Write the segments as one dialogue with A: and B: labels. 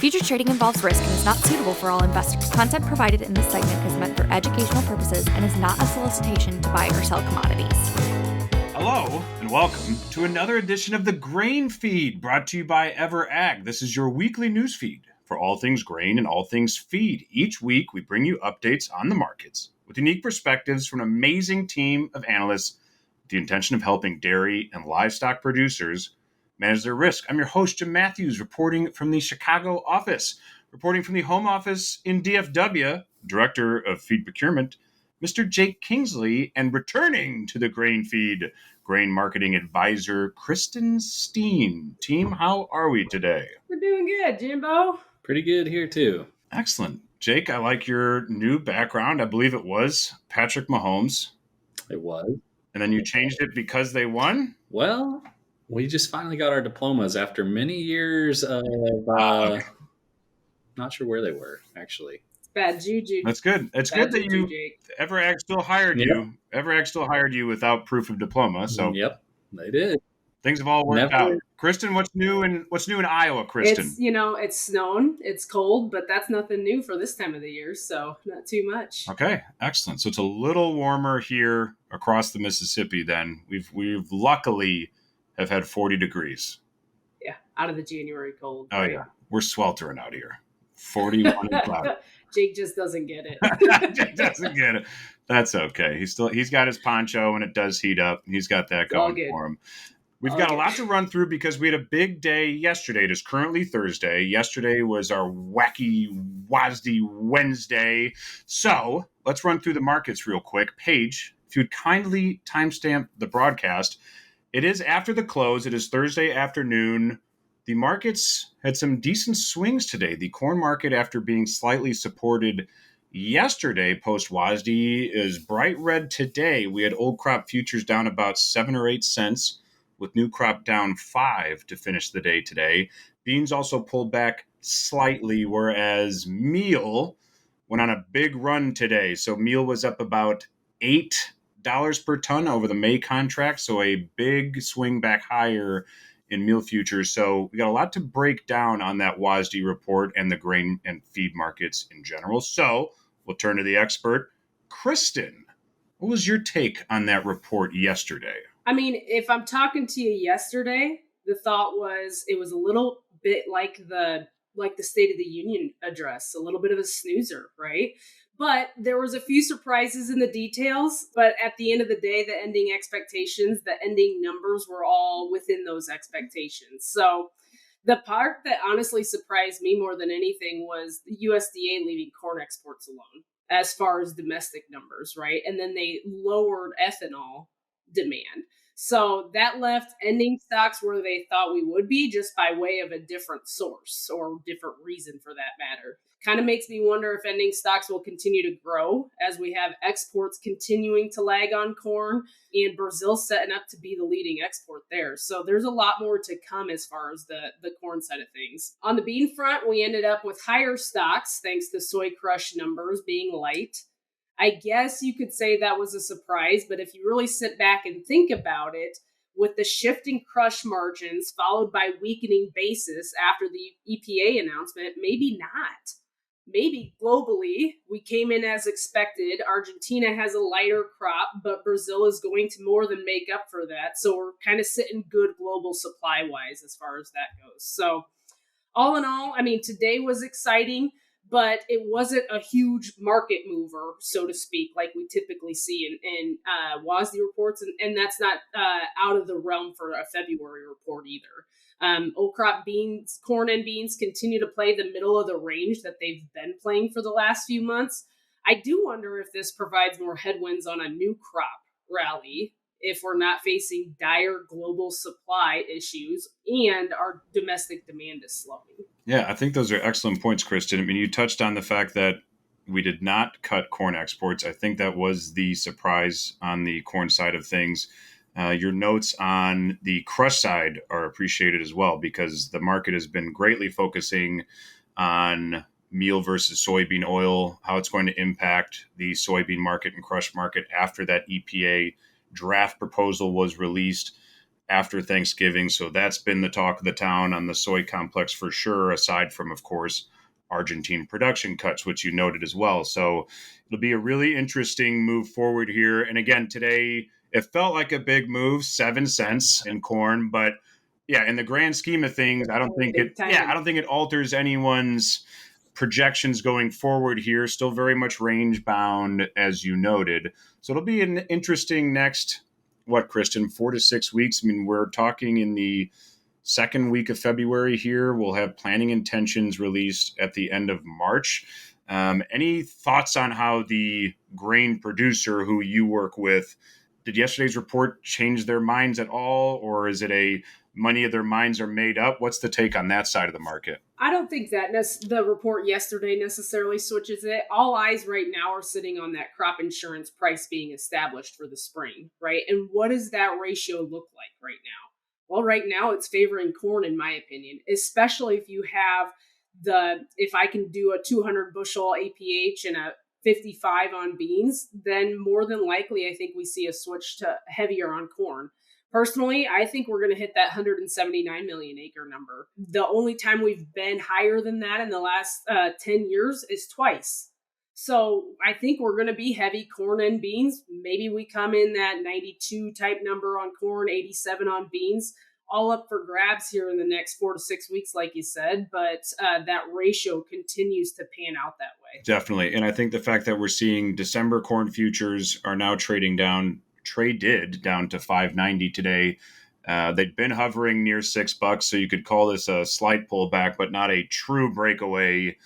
A: Futures trading involves risk and is not suitable for all investors. Content provided in this segment is meant for educational purposes and is not a solicitation to buy or sell commodities.
B: Hello and welcome to another edition of the Grain Feed, brought to you by EverAg. This is your weekly news feed for all things grain and all things feed. Each week we bring you updates on the markets with unique perspectives from an amazing team of analysts with the intention of helping dairy and livestock producers manage their risk. I'm your host, Jim Matthews, reporting from the Chicago office. Reporting from the home office in DFW, Director of Feed Procurement, Mr. Jake Kingsley, and returning to the Grain Feed, Grain Marketing Advisor, Kristin Stien. Team, how are we today?
C: We're doing good, Jimbo.
D: Pretty good here, too.
B: Excellent. Jake, I like your new background. I believe it was Patrick Mahomes.
D: It was.
B: And then you changed it because they won?
D: Well, we just finally got our diplomas after many years of not sure where they were, actually.
C: It's bad juju.
B: That's good. It's
C: Bad
B: good that
C: juju,
B: you
C: Jake.
B: EverAg still hired you. EverAg still hired you without proof of diploma. So
D: Yep, they did.
B: things have all worked out. Kristin, what's new in Iowa, Kristin?
C: It's snowing, it's cold, but that's nothing new for this time of the year, so not too much.
B: Okay, excellent. So it's a little warmer here across the Mississippi then. We've luckily have had 40 degrees.
C: Yeah, out of the January cold.
B: Oh yeah. We're sweltering out here. 41 and cloud.
C: Jake just doesn't get it.
B: Jake doesn't get it. That's okay. He's got his poncho and it does heat up. He's got that going for him. We've got a lot to run through because we had a big day yesterday. It is currently Thursday. Yesterday was our wacky WASDE Wednesday. So let's run through the markets real quick. Paige, if you'd kindly timestamp the broadcast. It is after the close. It is Thursday afternoon. The markets had some decent swings today. The corn market, after being slightly supported yesterday post-WASDE, is bright red today. We had old crop futures down about 7 or 8 cents, with new crop down 5 to finish the day today. Beans also pulled back slightly, whereas meal went on a big run today. So meal was up about $8 per ton over the May contract, so a big swing back higher in meal futures. So we got a lot to break down on that WASDE report and the grain and feed markets in general. So we'll turn to the expert. Kristin, what was your take on that report yesterday?
C: I mean, if I'm talking to you yesterday, the thought was it was a little bit like the State of the Union address, a little bit of a snoozer, right? But there was a few surprises in the details. But at the end of the day, the ending expectations, the ending numbers were all within those expectations. So the part that honestly surprised me more than anything was the USDA leaving corn exports alone as far as domestic numbers, right? And then they lowered ethanol demand. So that left ending stocks where they thought we would be, just by way of a different source or different reason for that matter. Kind of makes me wonder if ending stocks will continue to grow as we have exports continuing to lag on corn and Brazil setting up to be the leading export there. So there's a lot more to come as far as the corn side of things. On the bean front, we ended up with higher stocks thanks to soy crush numbers being light. I guess you could say that was a surprise, but if you really sit back and think about it, with the shifting crush margins followed by weakening basis after the EPA announcement, maybe not. Maybe globally, we came in as expected. Argentina has a lighter crop, but Brazil is going to more than make up for that. So we're kind of sitting good global supply-wise as far as that goes. So all in all, I mean, today was exciting, but it wasn't a huge market mover, so to speak, like we typically see in WASDE reports. And that's not out of the realm for a February report either. Old crop beans, corn and beans continue to play the middle of the range that they've been playing for the last few months. I do wonder if this provides more headwinds on a new crop rally if we're not facing dire global supply issues and our domestic demand is slowing.
B: Yeah, I think those are excellent points, Kristin. I mean, you touched on the fact that we did not cut corn exports. I think that was the surprise on the corn side of things. Your notes on the crush side are appreciated as well, because the market has been greatly focusing on meal versus soybean oil, how it's going to impact the soybean market and crush market after that EPA draft proposal was released. after Thanksgiving. So that's been the talk of the town on the soy complex for sure, aside from, of course, Argentine production cuts, which you noted as well. So it'll be a really interesting move forward here. And again, today, it felt like a big move, 7 cents in corn, but yeah, in the grand scheme of things, I don't think it alters anyone's projections going forward here. Still very much range bound, as you noted. So it'll be an interesting next, Kristin, 4 to 6 weeks. I mean, we're talking in the second week of February here. We'll have planning intentions released at the end of March. Any thoughts on how the grain producer who you work with, did yesterday's report change their minds at all? Or is it many of their minds are made up? What's the take on that side of the market?
C: I don't think that the report yesterday necessarily switches it. All eyes right now are sitting on that crop insurance price being established for the spring, right? And what does that ratio look like right now? Well, right now it's favoring corn, in my opinion, especially if you have if I can do a 200 bushel APH and a 55 on beans, then more than likely, I think we see a switch to heavier on corn. Personally, I think we're going to hit that 179 million acre number. The only time we've been higher than that in the last 10 years is twice. So I think we're going to be heavy corn and beans. Maybe we come in that 92 type number on corn, 87 on beans, all up for grabs here in the next 4 to 6 weeks, like you said. But that ratio continues to pan out that way.
B: Definitely. And I think the fact that we're seeing December corn futures are now traded down to $5.90 today. They'd been hovering near $6, so you could call this a slight pullback, but not a true breakaway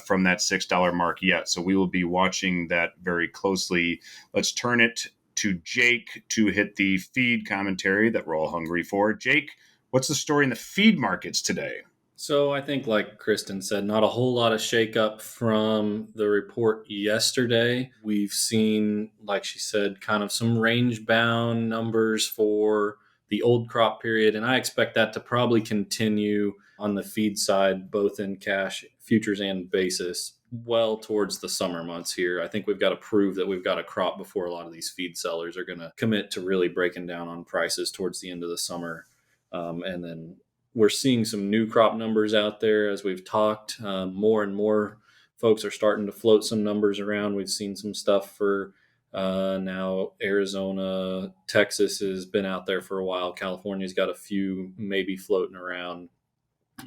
B: from that $6 mark yet. So we will be watching that very closely. Let's turn it to Jake to hit the feed commentary that we're all hungry for. Jake, what's the story in the feed markets today?
D: So I think, like Kristin said, not a whole lot of shakeup from the report yesterday. We've seen, like she said, kind of some range-bound numbers for the old crop period, and I expect that to probably continue on the feed side, both in cash futures and basis, well towards the summer months here. I think we've got to prove that we've got a crop before a lot of these feed sellers are going to commit to really breaking down on prices towards the end of the summer, and then we're seeing some new crop numbers out there as we've talked. More and more folks are starting to float some numbers around. We've seen some stuff for now Arizona, Texas has been out there for a while. California's got a few maybe floating around.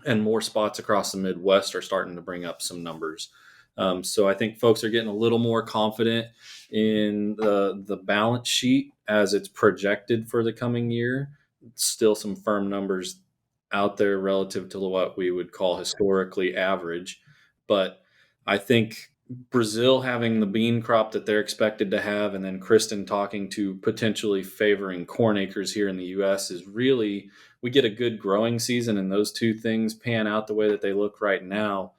D: And more spots across the Midwest are starting to bring up some numbers. So I think folks are getting a little more confident in the balance sheet as it's projected for the coming year. Still some firm numbers out there relative to what we would call historically average. But I think Brazil having the bean crop that they're expected to have, and then Kristin talking to potentially favoring corn acres here in the U.S. is really, we get a good growing season and those two things pan out the way that they look right now,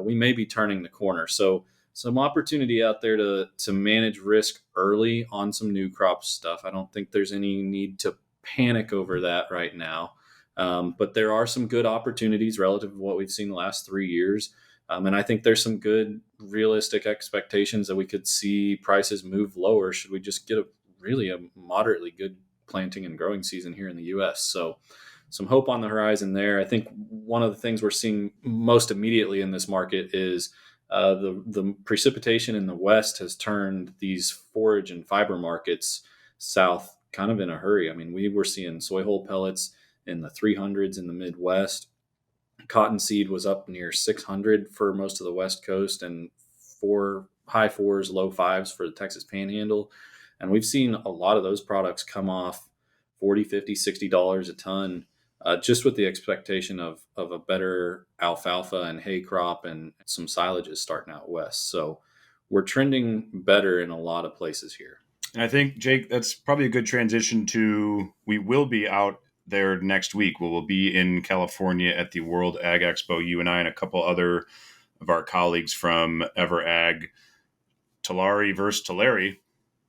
D: we may be turning the corner. So some opportunity out there to manage risk early on some new crop stuff. I don't think there's any need to panic over that right now. But there are some good opportunities relative to what we've seen the last 3 years. And I think there's some good realistic expectations that we could see prices move lower should we just get a moderately good planting and growing season here in the U.S. So some hope on the horizon there. I think one of the things we're seeing most immediately in this market is the precipitation in the West has turned these forage and fiber markets south kind of in a hurry. I mean, we were seeing soy hull pellets in the 300s in the Midwest. Cottonseed was up near 600 for most of the West Coast and high fours, low fives for the Texas Panhandle. And we've seen a lot of those products come off $40, $50, $60 a ton, just with the expectation of a better alfalfa and hay crop and some silages starting out west. So we're trending better in a lot of places here.
B: And I think, Jake, that's probably a good transition to, we will be out there next week. We'll be in California at the World Ag Expo. You and I and a couple other of our colleagues from EverAg. Tulare versus Tulare.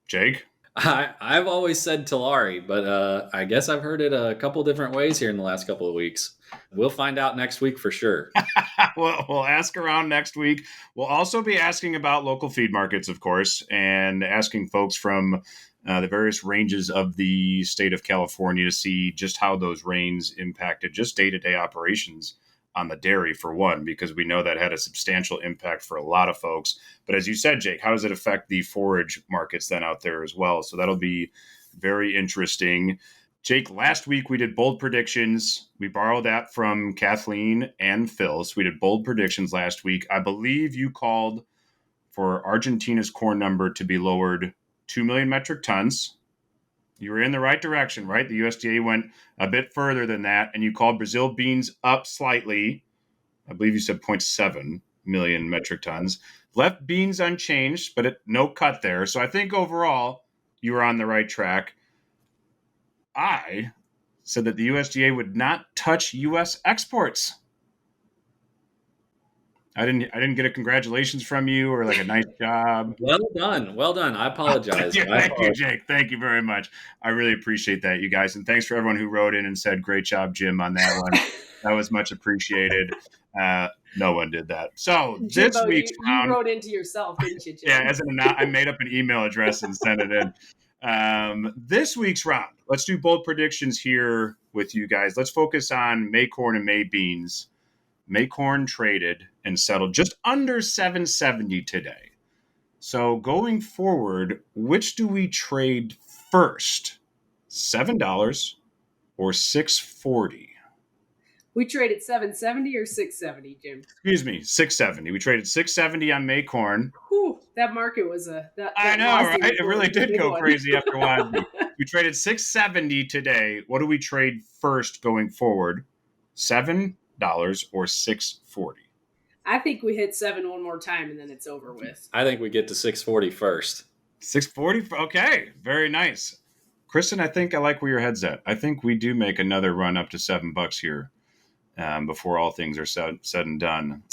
B: Jake?
D: I've always said Tulare, but I guess I've heard it a couple different ways here in the last couple of weeks. We'll find out next week for sure.
B: We'll ask around next week. We'll also be asking about local feed markets, of course, and asking folks from the various ranges of the state of California to see just how those rains impacted just day-to-day operations on the dairy, for one, because we know that had a substantial impact for a lot of folks. But as you said, Jake, how does it affect the forage markets then out there as well? So that'll be very interesting. Jake, last week we did bold predictions. We borrowed that from Kathleen and Phil. So we did bold predictions last week. I believe you called for Argentina's corn number to be lowered 2 million metric tons. You were in the right direction, right? The USDA went a bit further than that, and you called Brazil beans up slightly. I believe you said 0.7 million metric tons. Left beans unchanged, but no cut there. So I think overall you were on the right track. I said that the USDA would not touch U.S. exports. I didn't get a congratulations from you or like a nice job.
D: Well done. I apologize.
B: Thank you, Jake. Thank you very much. I really appreciate that, you guys. And thanks for everyone who wrote in and said, great job, Jim, on that one. That was much appreciated. No one did that. So
C: Jimbo,
B: this week's round,
C: you wrote into yourself, didn't you, Jim?
B: Yeah, I made up an email address and sent it in. This week's round, let's do bold predictions here with you guys. Let's focus on May corn and May beans. May corn traded and settled just under 770 today. So going forward, which do we trade first? $7 or $6.40?
C: We traded 770 or 670, Jim?
B: Excuse me, 670. We traded 670 on May corn.
C: Whew, that market was
B: I know, right? It really did go crazy after a while. We traded 670 today. What do we trade first going forward? $7 or $6.40?
C: I think we hit 7 one more time and then it's over with.
D: I think we get to 640 first.
B: 640. Okay, very nice. Kristin, I think I like where your head's at. I think we do make another run up to $7 here before all things are said and done.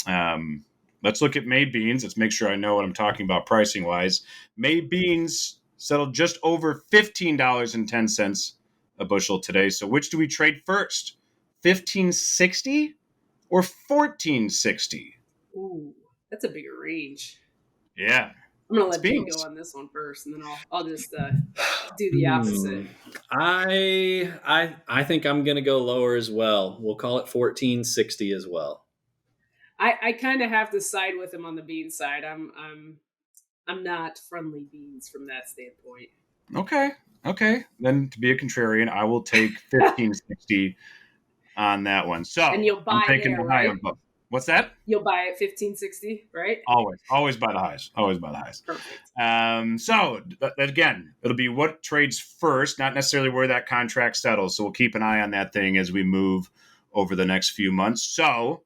B: Let's look at May beans. Let's make sure I know what I'm talking about pricing wise. May beans settled just over $15.10 a bushel today. So which do we trade first? $15.60 or $14.60?
C: Ooh, that's a bigger range.
B: Yeah.
C: I'm going to let Jake go on this one first, and then I'll just do the opposite.
D: I think I'm going to go lower as well. We'll call it $14.60 as well.
C: I kind of have to side with him on the bean side. I'm not friendly beans from that standpoint.
B: Okay. Then to be a contrarian, I will take $15.60 on that one. So
C: and you'll buy
B: I'm taking
C: there,
B: the high
C: right?
B: above. What's that?
C: You'll buy it $15.60, right?
B: Always buy the highs. Always buy the highs.
C: Perfect.
B: So again, it'll be what trades first, not necessarily where that contract settles. So we'll keep an eye on that thing as we move over the next few months. So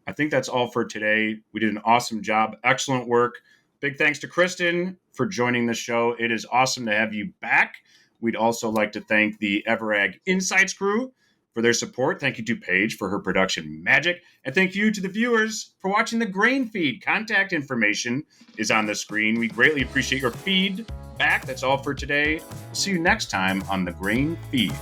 B: I think that's all for today. We did an awesome job. Excellent work. Big thanks to Kristin for joining the show. It is awesome to have you back. We'd also like to thank the Everag Insights crew for their support. Thank you to Paige for her production magic. And thank you to the viewers for watching the Grain Feed. Contact information is on the screen. We greatly appreciate your feedback. That's all for today. We'll see you next time on the Grain Feed.